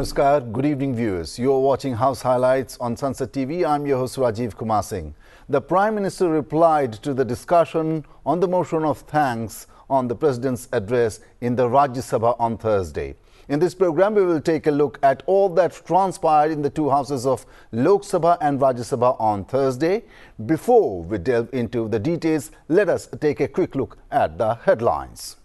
Namaskar, good evening viewers. You are watching House Highlights on Sunset TV. I'm your host Rajiv Kumar Singh. The Prime Minister replied to the discussion on the motion of thanks on the President's address in the Rajya Sabha on Thursday. In this program, we will take a look at all that transpired in the two houses of Lok Sabha and Rajya Sabha on Thursday. Before we delve into the details, let us take a quick look at the headlines.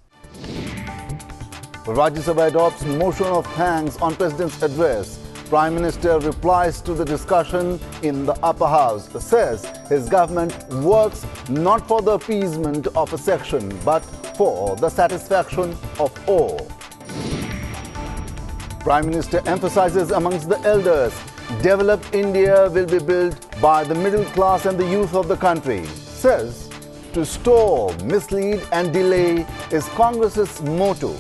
Rajya Sabha adopts motion of thanks on President's address. Prime Minister replies to the discussion in the upper house, says his government works not for the appeasement of a section but for the satisfaction of all. Prime Minister emphasizes amongst the elders, developed India will be built by the middle class and the youth of the country. Says to stall, mislead and delay is Congress's motto.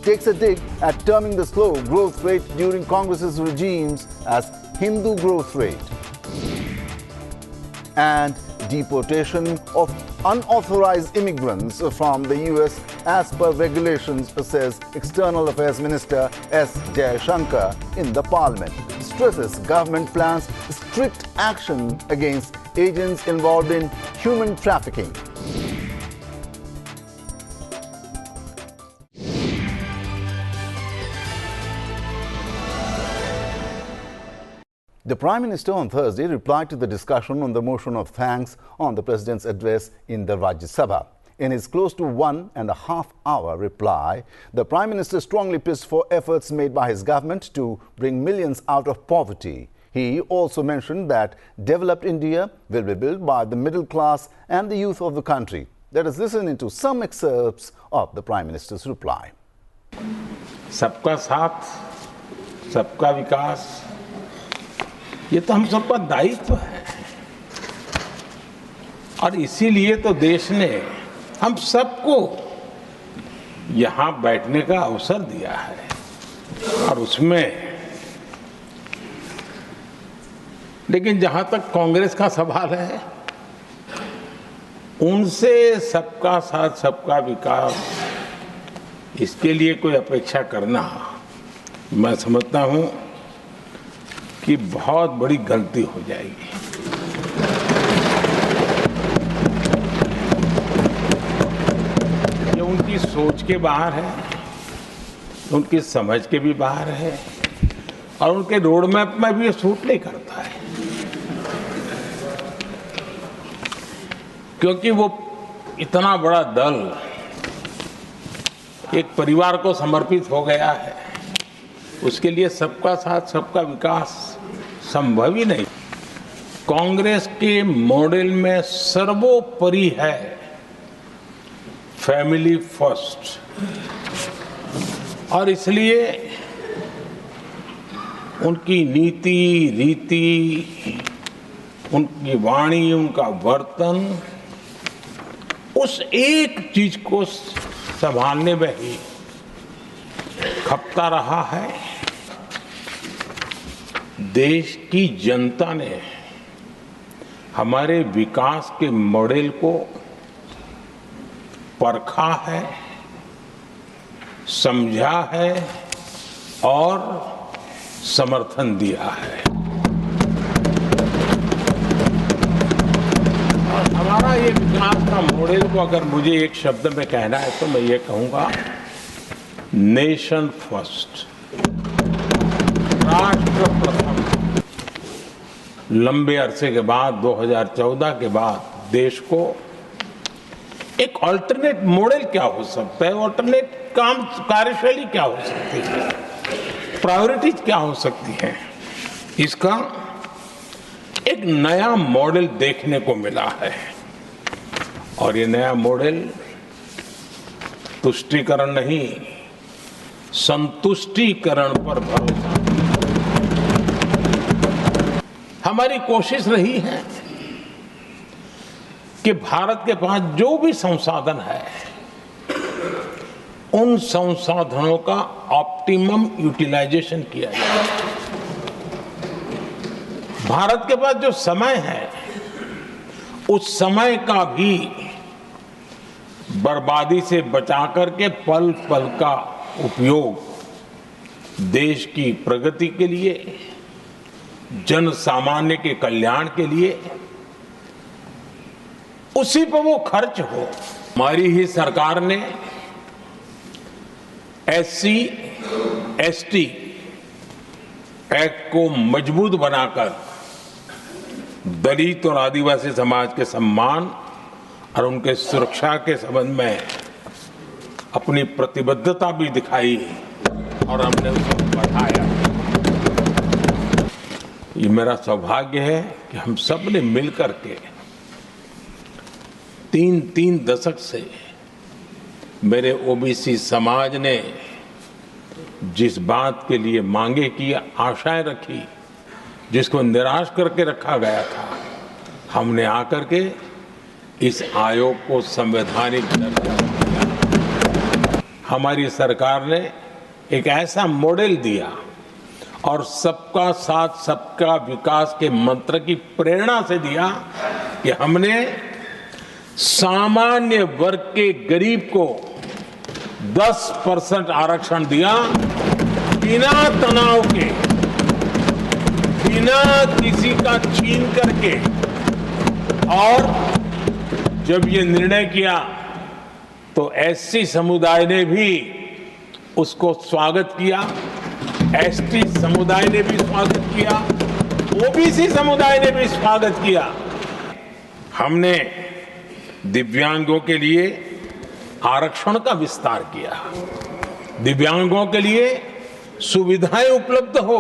Takes a dig at terming the slow growth rate during Congress's regimes as Hindu growth rate. And deportation of unauthorized immigrants from the US as per regulations, says External Affairs Minister S. Jaishankar in the Parliament. Stresses government plans strict action against agents involved in human trafficking. The Prime Minister on Thursday replied to the discussion on the motion of thanks on the President's address in the Rajya Sabha. In his close to 1.5-hour reply, the Prime Minister strongly praised for efforts made by his government to bring millions out of poverty. He also mentioned that developed India will be built by the middle class and the youth of the country. Let us listen into some excerpts of the Prime Minister's reply. सबका साथ, सबका विकास, ये तो हम सबका दायित्व है और इसीलिए तो देश ने हम सबको यहाँ बैठने का अवसर दिया है और उसमें लेकिन जहाँ तक कांग्रेस का सवाल है उनसे सबका साथ सबका विकास इसके लिए कोई अपेक्षा करना मैं समझता हूँ कि बहुत बड़ी गलती हो जाएगी। ये उनकी सोच के बाहर है, उनकी समझ के भी बाहर है और उनके रोड मैप में भी ये सूट नहीं करता है, क्योंकि वो इतना बड़ा दल एक परिवार को समर्पित हो गया है, उसके लिए सबका साथ सबका विकास संभव ही नहीं। कांग्रेस के मॉडल में सर्वोपरि है फैमिली फर्स्ट और इसलिए उनकी नीति रीति, उनकी वाणी, उनका वर्तन उस एक चीज को संभालने में ही खपता रहा है। देश की जनता ने हमारे विकास के मॉडल को परखा है, समझा है और समर्थन दिया है। और हमारा ये विकास का मॉडल को अगर मुझे एक शब्द में कहना है तो मैं ये कहूँगा, नेशन फर्स्ट, राष्ट्र प्रथम। लंबे अरसे के बाद 2014 के बाद देश को एक अल्टरनेट मॉडल क्या हो सकता है, अल्टरनेट कार्यशैली क्या हो सकती है, प्रायोरिटीज क्या हो सकती है, इसका एक नया मॉडल देखने को मिला है। और ये नया मॉडल तुष्टीकरण नहीं, संतुष्टीकरण पर भरोसा। हमारी कोशिश रही है कि भारत के पास जो भी संसाधन है उन संसाधनों का ऑप्टिमम यूटिलाइजेशन किया जाए। भारत के पास जो समय है उस समय का भी बर्बादी से बचा करके पल पल का उपयोग देश की प्रगति के लिए, जन सामान्य के कल्याण के लिए, उसी पर वो खर्च हो। हमारी ही सरकार ने SC ST एक्ट को मजबूत बनाकर दलित और आदिवासी समाज के सम्मान और उनके सुरक्षा के संबंध में अपनी प्रतिबद्धता भी दिखाई और हमने उसको बढ़ाया। ये मेरा सौभाग्य है कि हम सब ने मिलकर के 3 दशक से मेरे OBC समाज ने जिस बात के लिए मांगे की, आशाएं रखी, जिसको निराश करके रखा गया था, हमने आकर के इस आयोग को संवैधानिक दर्जा दिया। हमारी सरकार ने एक ऐसा मॉडल दिया और सबका साथ सबका विकास के मंत्र की प्रेरणा से दिया कि हमने सामान्य वर्ग के गरीब को 10% आरक्षण दिया, बिना तनाव के, बिना किसी का छीन करके। और जब ये निर्णय किया तो SC समुदाय ने भी उसको स्वागत किया, ST समुदाय ने भी स्वागत किया, OBC समुदाय ने भी स्वागत किया। हमने दिव्यांगों के लिए आरक्षण का विस्तार किया, दिव्यांगों के लिए सुविधाएं उपलब्ध हो,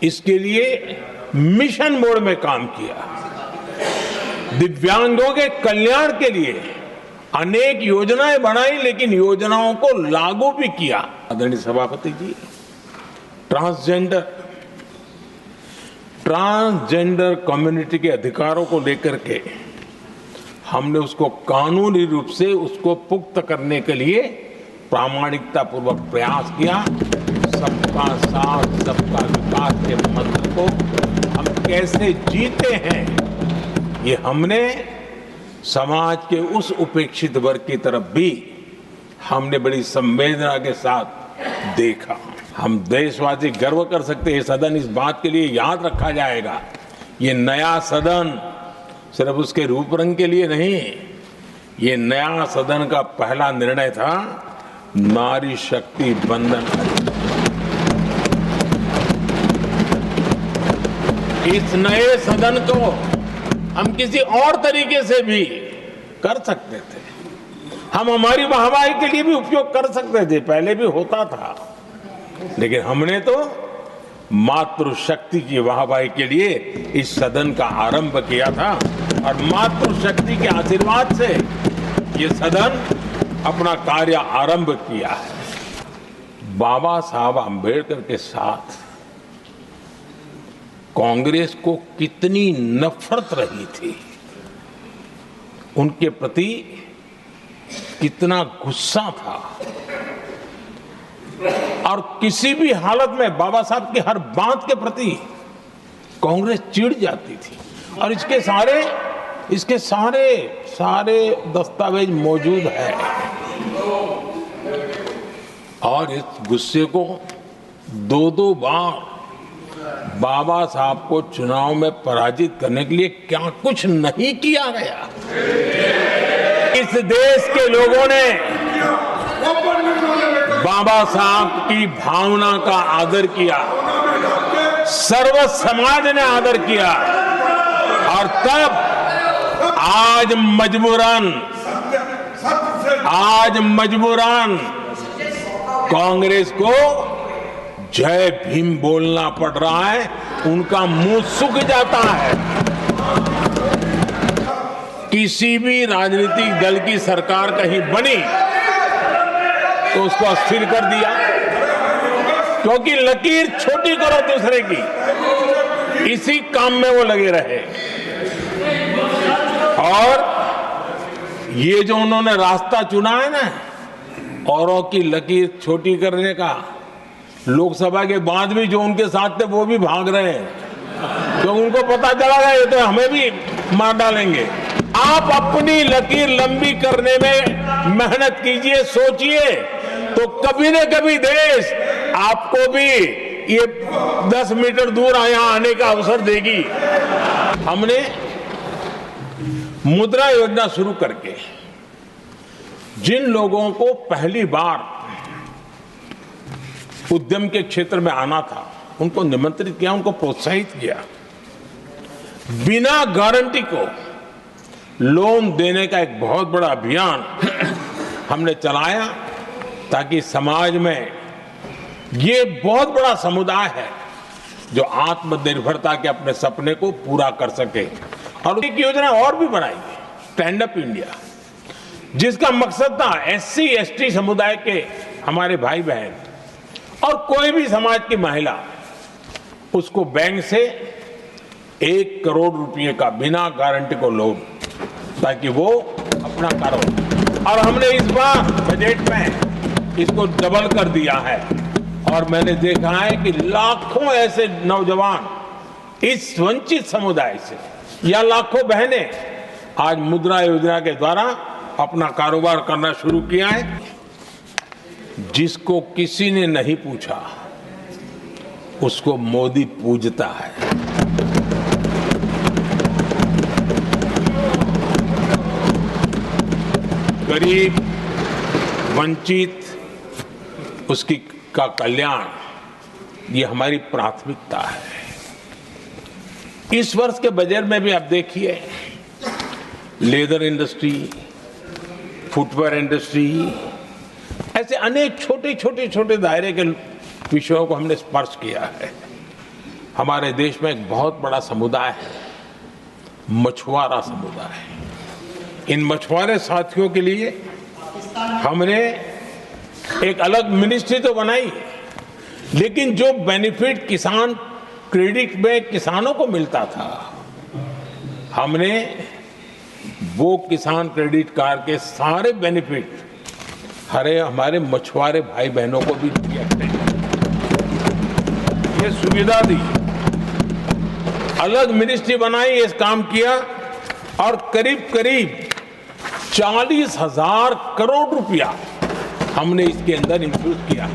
इसके लिए मिशन मोड में काम किया। दिव्यांगों के कल्याण के लिए अनेक योजनाएं बनाई, लेकिन योजनाओं को लागू भी किया। आदरणीय सभापति जी, ट्रांसजेंडर कम्युनिटी के अधिकारों को लेकर के हमने उसको कानूनी रूप से उसको पुख्त करने के लिए प्रामाणिकता पूर्वक प्रयास किया। सबका साथ सबका विकास के मंत्र को हम कैसे जीते हैं, ये हमने समाज के उस उपेक्षित वर्ग की तरफ भी हमने बड़ी संवेदना के साथ देखा। हम देशवासी गर्व कर सकते हैं, सदन इस बात के लिए याद रखा जाएगा, ये नया सदन सिर्फ उसके रूप रंग के लिए नहीं, ये नया सदन का पहला निर्णय था नारी शक्ति बंधन। इस नए सदन को हम किसी और तरीके से भी कर सकते थे, हम हमारी वाहवाही के लिए भी उपयोग कर सकते थे, पहले भी होता था, लेकिन हमने तो मातृशक्ति की वाहवाही के लिए इस सदन का आरंभ किया था और मातृशक्ति के आशीर्वाद से ये सदन अपना कार्य आरंभ किया है। बाबा साहब आंबेडकर के साथ कांग्रेस को कितनी नफरत रही थी, उनके प्रति कितना गुस्सा था, और किसी भी हालत में बाबा साहब की हर बात के प्रति कांग्रेस चिढ़ जाती थी। और इसके सारे दस्तावेज मौजूद है। और इस गुस्से को 2 बार बाबा साहब को चुनाव में पराजित करने के लिए क्या कुछ नहीं किया गया। इस देश के लोगों ने बाबा साहब की भावना का आदर किया, सर्व समाज ने आदर किया, और तब आज मजबूरन कांग्रेस को जय भीम बोलना पड़ रहा है, उनका मुंह सूख जाता है। किसी भी राजनीतिक दल की सरकार कहीं बनी तो उसको अस्थिर कर दिया, क्योंकि लकीर छोटी करो दूसरे की, इसी काम में वो लगे रहे। और ये जो उन्होंने रास्ता चुना है ना, औरों की लकीर छोटी करने का, लोकसभा के बाद भी जो उनके साथ थे वो भी भाग रहे हैं, क्योंकि उनको पता चला गया ये तो हमें भी मार डालेंगे। आप अपनी लकीर लंबी करने में मेहनत कीजिए, सोचिए, तो कभी न कभी देश आपको भी ये 10 मीटर दूर यहाँ आने का अवसर देगी। हमने मुद्रा योजना शुरू करके जिन लोगों को पहली बार उद्यम के क्षेत्र में आना था, उनको निमंत्रित किया, उनको प्रोत्साहित किया। बिना गारंटी को लोन देने का एक बहुत बड़ा अभियान हमने चलाया, ताकि समाज में ये बहुत बड़ा समुदाय है जो आत्मनिर्भरता के अपने सपने को पूरा कर सके। और एक योजना और भी बनाई, स्टैंड अप इंडिया, जिसका मकसद था SC ST समुदाय के हमारे भाई बहन और कोई भी समाज की महिला, उसको बैंक से 1 करोड़ रुपए का बिना गारंटी को लोन, ताकि वो अपना कारोबार। और हमने इस बार बजट में इसको डबल कर दिया है। और मैंने देखा है कि लाखों ऐसे नौजवान इस वंचित समुदाय से, या लाखों बहनें आज मुद्रा योजना के द्वारा अपना कारोबार करना शुरू किया है। जिसको किसी ने नहीं पूछा, उसको मोदी पूजता है। गरीब, वंचित, उसकी का कल्याण, ये हमारी प्राथमिकता है। इस वर्ष के बजट में भी आप देखिए, लेदर इंडस्ट्री, फुटवेयर इंडस्ट्री, ऐसे अनेक छोटे दायरे के विषयों को हमने स्पर्श किया है। हमारे देश में एक बहुत बड़ा समुदाय है, मछुआरा समुदाय। इन मछुआरे साथियों के लिए हमने एक अलग मिनिस्ट्री तो बनाई, लेकिन जो बेनिफिट किसान क्रेडिट में किसानों को मिलता था, हमने वो किसान क्रेडिट कार्ड के सारे बेनिफिट हमारे मछुआरे भाई बहनों को भी दिया, ये सुविधा दी। अलग मिनिस्ट्री बनाई, ये काम किया और करीब 40,000 करोड़ रुपया हमने इसके अंदर इंफ्यूज किया।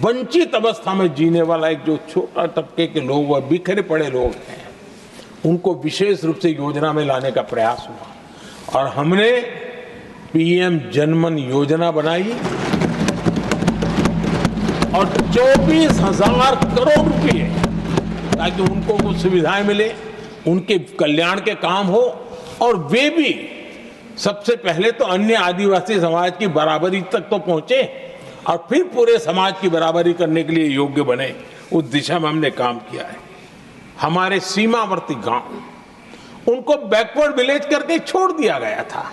वंचित अवस्था में जीने वाला एक जो छोटा तबके के लोग व बिखरे पड़े लोग हैं, उनको विशेष रूप से योजना में लाने का प्रयास हुआ। और हमने PM जनमन योजना बनाई और 24,000 करोड़ रुपए, ताकि उनको कुछ सुविधाएं मिले, उनके कल्याण के काम हो, और वे भी सबसे पहले तो अन्य आदिवासी समाज की बराबरी तक तो पहुंचे और फिर पूरे समाज की बराबरी करने के लिए योग्य बने। उस दिशा में हमने काम किया है। हमारे सीमावर्ती गांव, उनको बैकवर्ड विलेज करके छोड़ दिया गया था,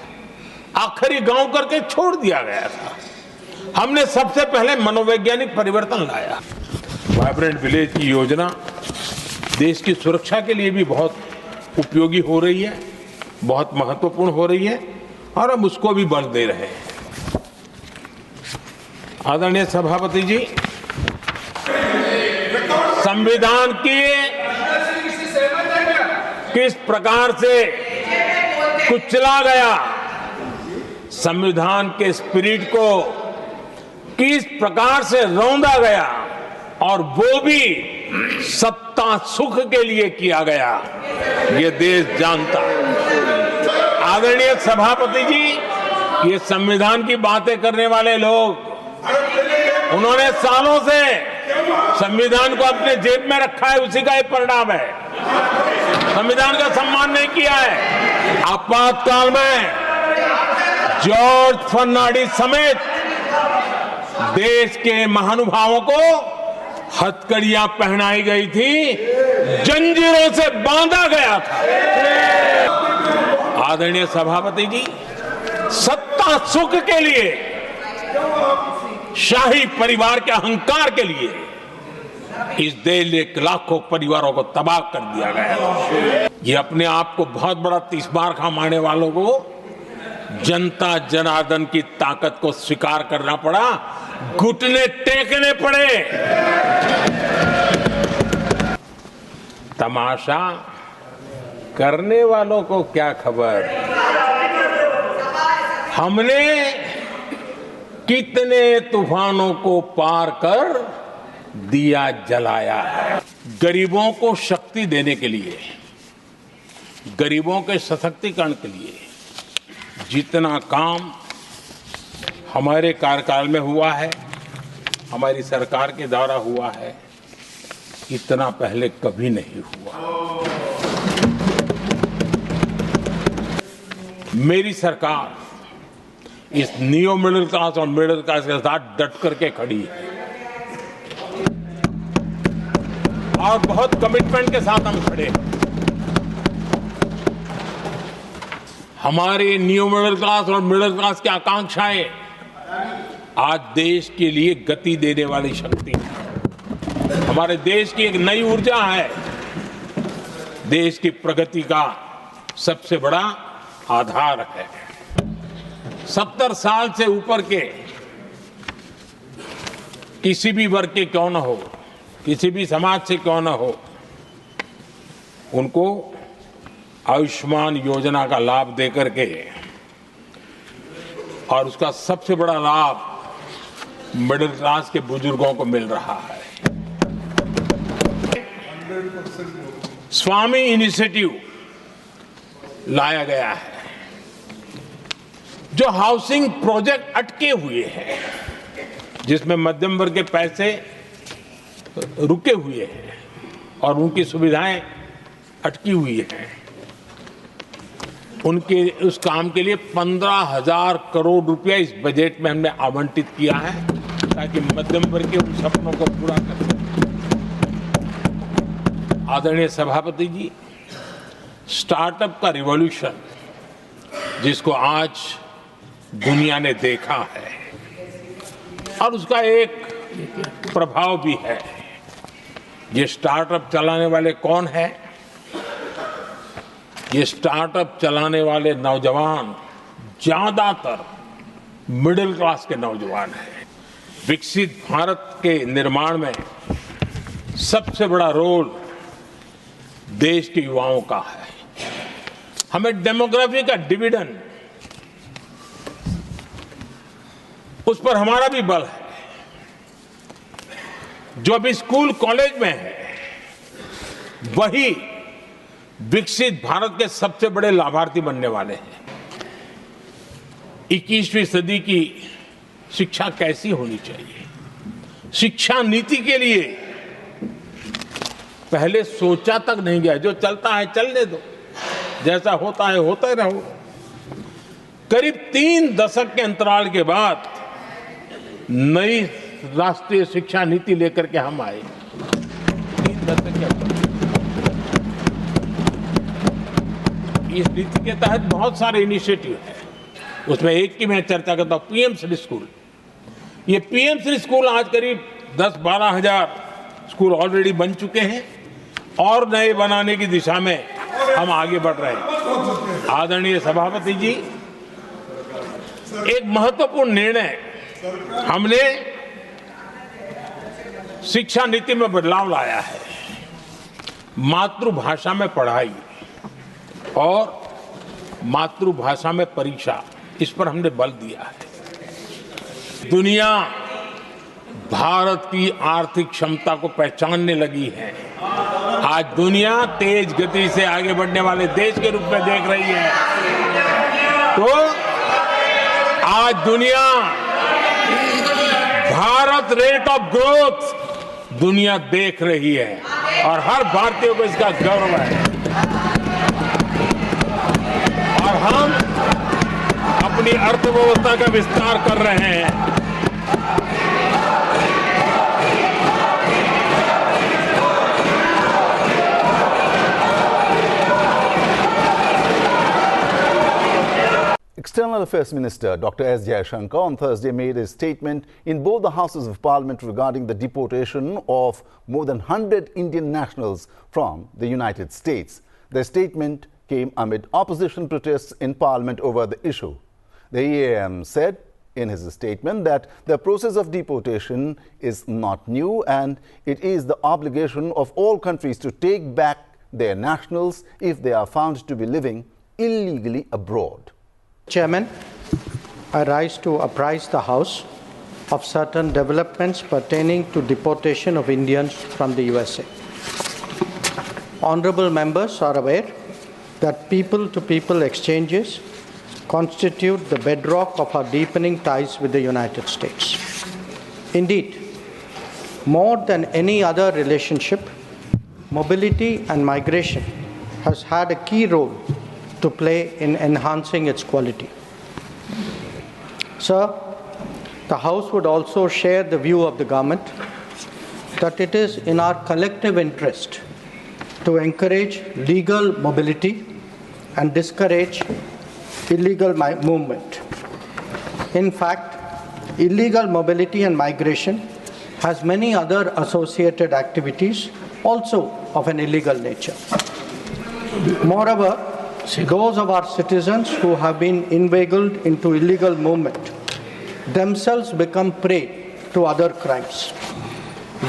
आखिरी गांव करके छोड़ दिया गया था। हमने सबसे पहले मनोवैज्ञानिक परिवर्तन लाया। वाइब्रेंट विलेज की योजना देश की सुरक्षा के लिए भी बहुत उपयोगी हो रही है, बहुत महत्वपूर्ण हो रही है, और हम उसको भी बल दे रहे हैं। आदरणीय सभापति जी, संविधान की किस प्रकार से कुचला गया, संविधान के स्पिरिट को किस प्रकार से रौंदा गया, और वो भी सत्ता सुख के लिए किया गया, ये देश जानता है। आदरणीय सभापति जी, ये संविधान की बातें करने वाले लोग, उन्होंने सालों से संविधान को अपने जेब में रखा है, उसी का एक परिणाम है। संविधान का सम्मान नहीं किया है। आपातकाल में जॉर्ज फर्नांडिस समेत देश के महानुभावों को हथकड़ियां पहनाई गई थी, जंजीरों से बांधा गया था। आदरणीय सभापति जी, सत्ता सुख के लिए, शाही परिवार के अहंकार के लिए इस देश के लाखों परिवारों को तबाह कर दिया गया। ये अपने आप को बहुत बड़ा तीसमार खा मारने वालों को जनता जनार्दन की ताकत को स्वीकार करना पड़ा, घुटने टेकने पड़े। तमाशा करने वालों को क्या खबर। हमने कितने तूफानों को पार कर दिया जलाया है। गरीबों को शक्ति देने के लिए, गरीबों के सशक्तिकरण के लिए जितना काम हमारे कार्यकाल में हुआ है, हमारी सरकार के द्वारा हुआ है, इतना पहले कभी नहीं हुआ। मेरी सरकार इस नियो मिडिल क्लास और मिडिल क्लास के साथ डट करके खड़ी है और बहुत कमिटमेंट के साथ हम खड़े हैं। हमारी नियो मिडिल क्लास और मिडिल क्लास की आकांक्षाएं आज देश के लिए गति देने वाली शक्ति है। हमारे देश की एक नई ऊर्जा है, देश की प्रगति का सबसे बड़ा आधार है। 70 साल से ऊपर के किसी भी वर्ग के क्यों न हो, किसी भी समाज से क्यों न हो, उनको आयुष्मान योजना का लाभ देकर के, और उसका सबसे बड़ा लाभ मिडिल क्लास के बुजुर्गों को मिल रहा है। स्वामी इनिशिएटिव लाया गया है, जो हाउसिंग प्रोजेक्ट अटके हुए हैं, जिसमें मध्यम वर्ग के पैसे रुके हुए हैं और उनकी सुविधाएं अटकी हुई हैं, उनके उस काम के लिए 15,000 करोड़ रुपया इस बजट में हमने आवंटित किया है, ताकि मध्यम वर्ग के उन सपनों को पूरा कर सकें। आदरणीय सभापति जी, स्टार्टअप का रिवॉल्यूशन जिसको आज दुनिया ने देखा है और उसका एक प्रभाव भी है। ये स्टार्टअप चलाने वाले कौन है? ये स्टार्टअप चलाने वाले नौजवान ज्यादातर मिडिल क्लास के नौजवान हैं। विकसित भारत के निर्माण में सबसे बड़ा रोल देश के युवाओं का है। हमें डेमोग्राफी का डिविडेंड, उस पर हमारा भी बल है। जो अभी स्कूल कॉलेज में है, वही विकसित भारत के सबसे बड़े लाभार्थी बनने वाले हैं। 21वीं सदी की शिक्षा कैसी होनी चाहिए? शिक्षा नीति के लिए पहले सोचा तक नहीं गया। जो चलता है चलने दो, जैसा होता है होता ही रहो। करीब 3 दशक के अंतराल के बाद नई राष्ट्रीय शिक्षा नीति लेकर के हम आए। 3 दशक के अंतराल। इस नीति के तहत बहुत सारे इनिशिएटिव हैं। उसमें एक की मैं चर्चा करता हूं, पीएम श्री स्कूल। ये पीएम श्री स्कूल आज करीब 10-12 हजार स्कूल ऑलरेडी बन चुके हैं और नए बनाने की दिशा में हम आगे बढ़ रहे हैं। आदरणीय सभापति जी, एक महत्वपूर्ण निर्णय हमने शिक्षा नीति में बदलाव लाया है। मातृभाषा में पढ़ाई और मातृभाषा में परीक्षा, इस पर हमने बल दिया है। दुनिया भारत की आर्थिक क्षमता को पहचानने लगी है। आज दुनिया तेज गति से आगे बढ़ने वाले देश के रूप में देख रही है। तो आज दुनिया भारत रेट ऑफ ग्रोथ दुनिया देख रही है और हर भारतीय को इसका गौरव है। और हम अपनी अर्थव्यवस्था का विस्तार कर रहे हैं। External Affairs Minister Dr. S. Jaishankar on Thursday made a statement in both the Houses of Parliament regarding the deportation of more than 100 Indian nationals from the United States. The statement came amid opposition protests in Parliament over the issue. The EAM said in his statement that the process of deportation is not new and it is the obligation of all countries to take back their nationals if they are found to be living illegally abroad. Chairman, I rise to apprise the House of certain developments pertaining to deportation of Indians from the USA. Honorable members are aware that people-to-people exchanges constitute the bedrock of our deepening ties with the United States. Indeed, more than any other relationship, mobility and migration has had a key role to play in enhancing its quality. Sir, the House would also share the view of the government that it is in our collective interest to encourage legal mobility and discourage illegal movement. In fact, illegal mobility and migration has many other associated activities also of an illegal nature. Moreover, those of our citizens who have been inveigled into illegal movement themselves become prey to other crimes.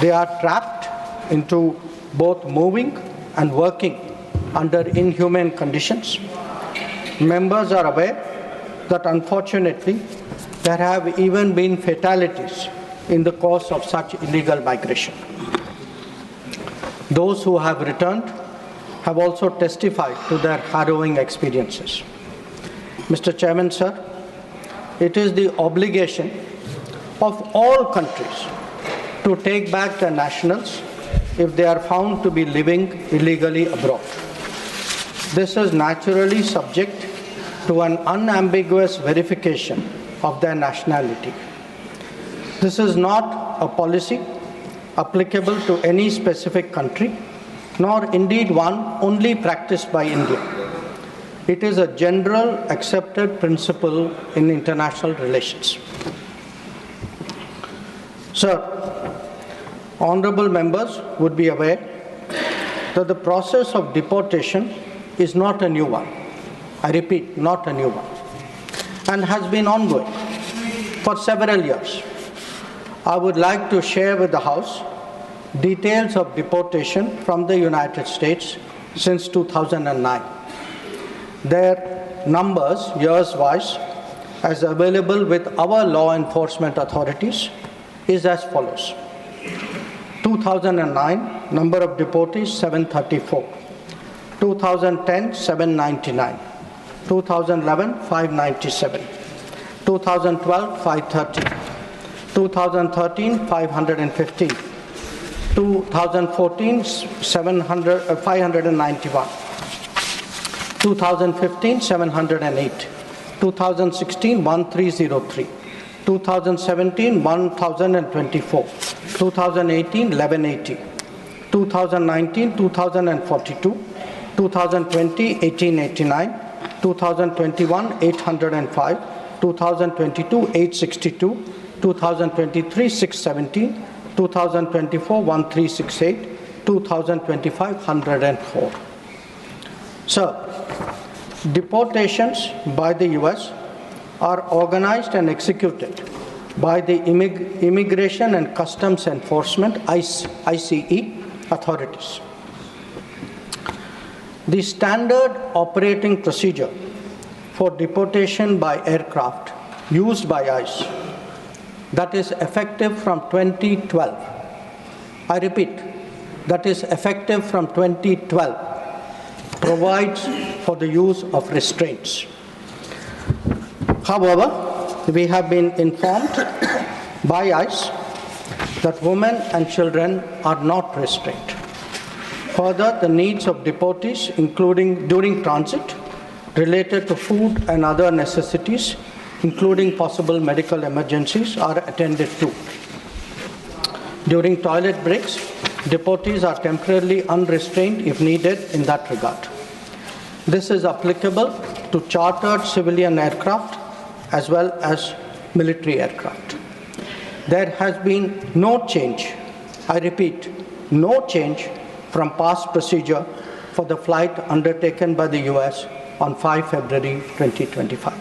They are trapped into both moving and working under inhumane conditions. Members are aware that unfortunately there have even been fatalities in the course of such illegal migration. Those who have returned have also testified to their harrowing experiences. Mr. Chairman, sir, it is the obligation of all countries to take back their nationals if they are found to be living illegally abroad. This is naturally subject to an unambiguous verification of their nationality. This is not a policy applicable to any specific country, nor indeed one only practiced by India. It is a general accepted principle in international relations. Sir, honorable members would be aware that the process of deportation is not a new one. I repeat, not a new one, and has been ongoing for several years. I would like to share with the House details of deportation from the United States since 2009. Their numbers, years-wise, as available with our law enforcement authorities, is as follows. 2009, number of deportees, 734. 2010, 799. 2011, 597. 2012, 530. 2013, 515. 2014, 591. 2015, 708. 2016, 1303. 2017, 1024. 2018, 1180. 2019, 2042. 2020, 1889. 2021, 805. 2022, 862. 2023, 617. 2024, 1368. 2025, 104. Sir, deportations by the US are organized and executed by the Immigration and Customs Enforcement ICE authorities. The standard operating procedure for deportation by aircraft used by ICE, that is effective from 2012. I repeat, that is effective from 2012, provides for the use of restraints. However, we have been informed by ICE that women and children are not restrained. Further, the needs of deportees, including during transit, related to food and other necessities, including possible medical emergencies, are attended to. During toilet breaks, deportees are temporarily unrestrained if needed in that regard. This is applicable to chartered civilian aircraft as well as military aircraft. There has been no change, I repeat, no change from past procedure for the flight undertaken by the US on 5 February 2025.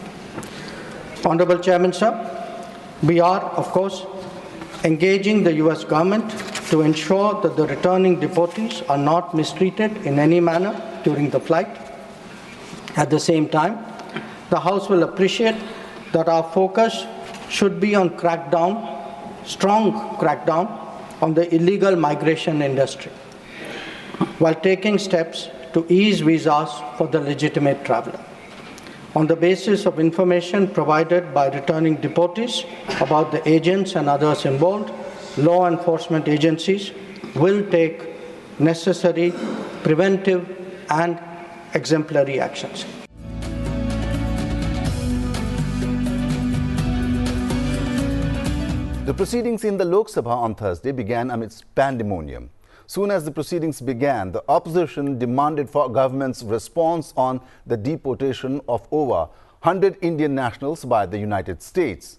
Honorable Chairman, sir, we are, of course, engaging the US government to ensure that the returning deportees are not mistreated in any manner during the flight. At the same time, the House will appreciate that our focus should be on crackdown strong crackdown on the illegal migration industry, while taking steps to ease visas for the legitimate traveler. On the basis of information provided by returning deportees about the agents and others involved, law enforcement agencies will take necessary preventive and exemplary actions. The proceedings in the Lok Sabha on Thursday began amidst pandemonium. Soon as the proceedings began, the opposition demanded for government's response on the deportation of over 100 Indian nationals by the United States.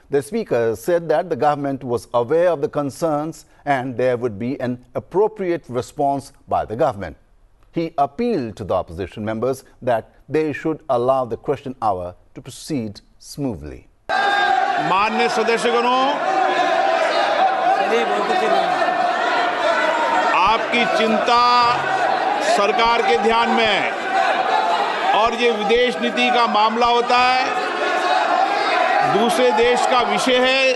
The speaker said that the government was aware of the concerns and there would be an appropriate response by the government. He appealed to the opposition members that they should allow the question hour to proceed smoothly. माननीय सदस्यगणों, आपकी चिंता सरकार के ध्यान में है और ये विदेश नीति का मामला होता है, दूसरे देश का विषय है,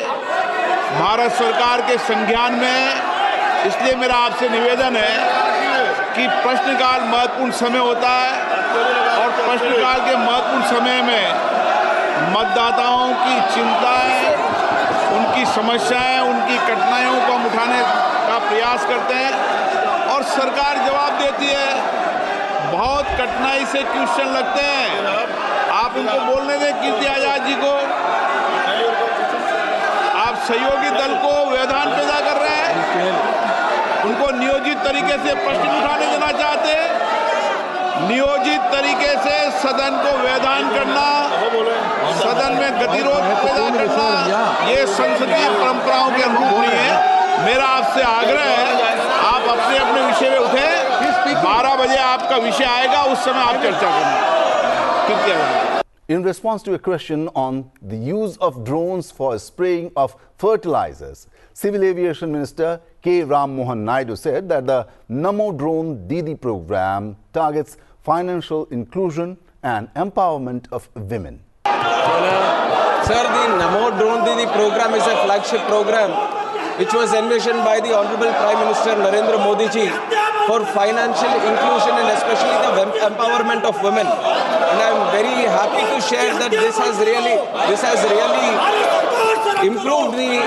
भारत सरकार के संज्ञान में है। इसलिए मेरा आपसे निवेदन है कि प्रश्नकाल महत्वपूर्ण समय होता है और प्रश्नकाल के महत्वपूर्ण समय में मतदाताओं की चिंताएं, उनकी समस्याएं, उनकी कठिनाइयों को हम उठाने का प्रयास करते हैं और सरकार जवाब देती है। बहुत कठिनाई से क्वेश्चन लगते हैं, आप उनको बोलने दें कीर्ति आजाद जी को। आप सहयोगी दल को व्यवधान पैदा कर रहे हैं, उनको नियोजित तरीके से प्रश्न उठाने देना चाहते हैं। नियोजित तरीके से सदन को व्यवधान करना, सदन में गतिरोध पैदा करना, ये संसदीय परंपराओं के अनुरूप नहीं है। मेरा आपसे आग्रह है, आप अपने अपने विषय में उठे। 12 बजे आपका विषय आएगा, उस समय आप चर्चा करना। In response to a question on the use of drones for spraying of fertilizers, Civil Aviation Minister K. Ram Mohan Naidu said that the Namo Drone Didi program targets financial inclusion and empowerment of women. Sir, the Namo Drone Didi program is a flagship program which was envisioned by the Honorable Prime Minister Narendra Modi ji for financial inclusion and especially the empowerment of women. And I am very happy to share that this has really improved the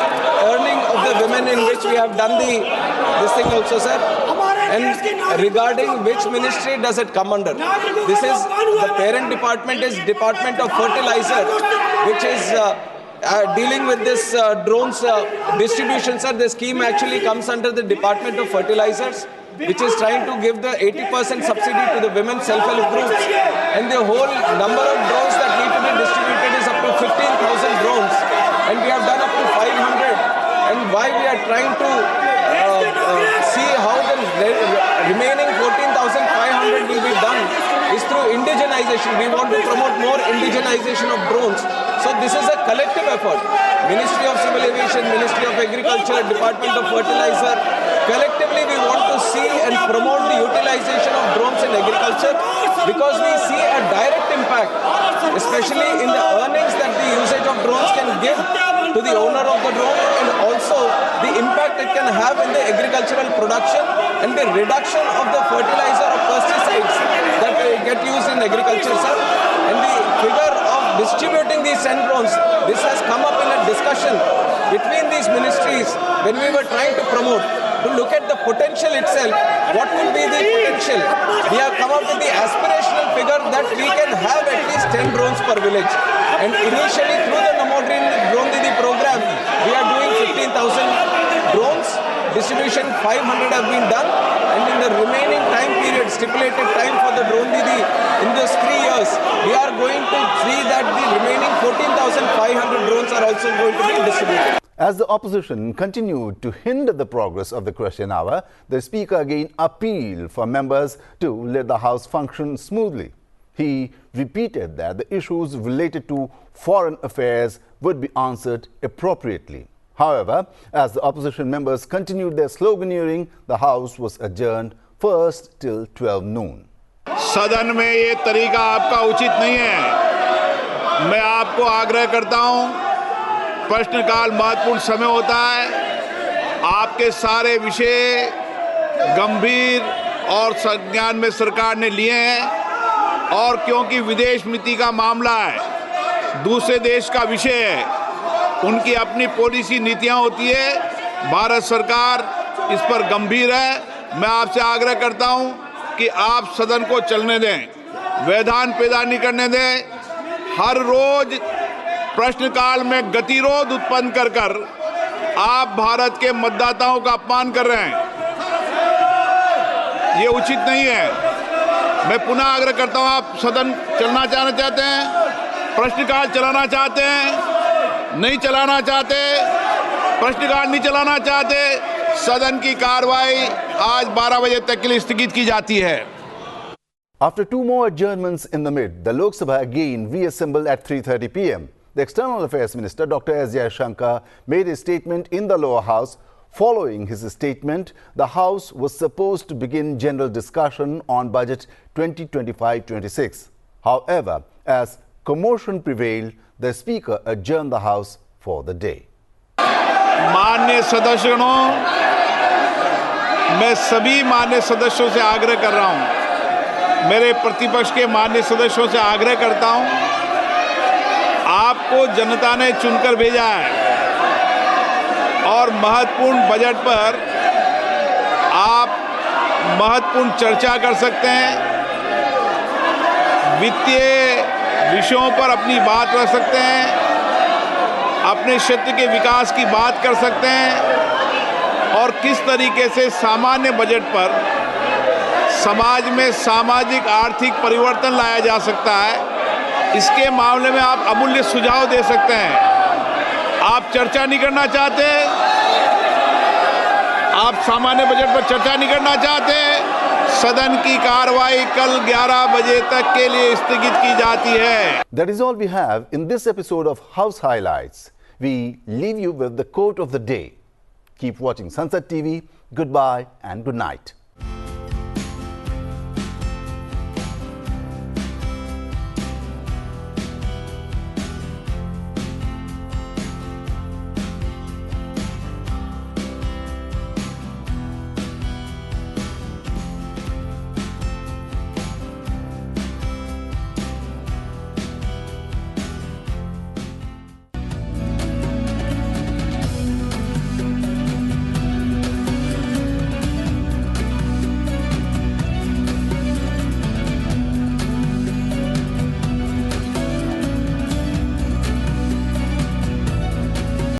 earning of the women, in which we have done this thing also, sir. And regarding which ministry does it come under? This is the parent department is Department of Fertilizer, which is dealing with this drones distribution, sir. The scheme actually comes under the Department of Fertilizers, which is trying to give the 80% subsidy to the women self-help groups. And the whole number of drones that need to be distributed is up to 15,000 drones. And we have done up to 500. And why we are trying to see how the remaining 14,500 will be done is through indigenization. We want to promote more indigenization of drones. So this is a collective effort. Ministry of Civil Aviation, Ministry of Agriculture, Department of Fertilizer. Collectively we want to see and promote the utilization of drones in agriculture because we see a direct impact, especially in the earnings that the usage of drones can give to the owner of the drone, and also the impact it can have in the agricultural production and the reduction of the fertilizer or pesticides that get used in agriculture, sir. And the figure of distributing these send drones, this has come up in a discussion between these ministries when we were trying to promote, to look at the potential itself. What would be the potential? We have come up with the aspirational figure that we can have at least 10 drones per village. And initially through the Namo Drone Didi program, we are doing 15,000 drones. Distribution 500 have been done. And in the remaining time period, stipulated time for the Drone Didi in those 3 years, we are going to see that the remaining 14,500 drones are also going to be distributed. As the opposition continued to hinder the progress of the question hour, the Speaker again appealed for members to let the House function smoothly. He repeated that the issues related to foreign affairs would be answered appropriately. However, as the opposition members continued their sloganeering, the House was adjourned first till 12 noon. सदन में ये तरीका आपका उचित नहीं है। मैं आपको आग्रह करता हूं प्रश्नकाल महत्वपूर्ण समय होता है। आपके सारे विषय गंभीर और संज्ञान में सरकार ने लिए हैं और क्योंकि विदेश नीति का मामला है, दूसरे देश का विषय है, उनकी अपनी पॉलिसी नीतियां होती है। भारत सरकार इस पर गंभीर है। मैं आपसे आग्रह करता हूं कि आप सदन को चलने दें, व्यवधान पैदा नहीं करने दें। हर रोज प्रश्नकाल में गतिरोध उत्पन्न कर आप भारत के मतदाताओं का अपमान कर रहे हैं। ये उचित नहीं है। मैं पुनः आग्रह करता हूं, आप सदन चलना चाहते हैं, प्रश्नकाल चलाना चाहते हैं, नहीं चलाना चाहते, प्रश्नकाल नहीं चलाना चाहते, सदन की कार्रवाई आज 12 बजे तक के लिए स्थगित की जाती है। After two more adjournments in the mid, the Lok Sabha again reassembled at 3:30 p.m. The External Affairs Minister, Dr. S. Jaishankar, made a statement in the lower house. Following his statement, the House was supposed to begin general discussion on Budget 2025-26. However, as commotion prevailed, the Speaker adjourned the House for the day. माननीय सदस्यों, मैं सभी माननीय सदस्यों से आग्रह कर रहा हूं, मेरे प्रतिपक्ष के माननीय सदस्यों से आग्रह करता हूं, आपको जनता ने चुनकर भेजा है और महत्वपूर्ण बजट पर आप महत्वपूर्ण चर्चा कर सकते हैं, वित्तीय विषयों पर अपनी बात रख सकते हैं, अपने क्षेत्र के विकास की बात कर सकते हैं और किस तरीके से सामान्य बजट पर समाज में सामाजिक आर्थिक परिवर्तन लाया जा सकता है, इसके मामले में आप अमूल्य सुझाव दे सकते हैं। आप चर्चा नहीं करना चाहते, आप सामान्य बजट पर चर्चा नहीं करना चाहते, सदन की कार्रवाई कल 11 बजे तक के लिए स्थगित की जाती है। That is all we have in this episode of House Highlights. We leave you with the quote of the day. Keep watching Sunset TV. Goodbye and good night.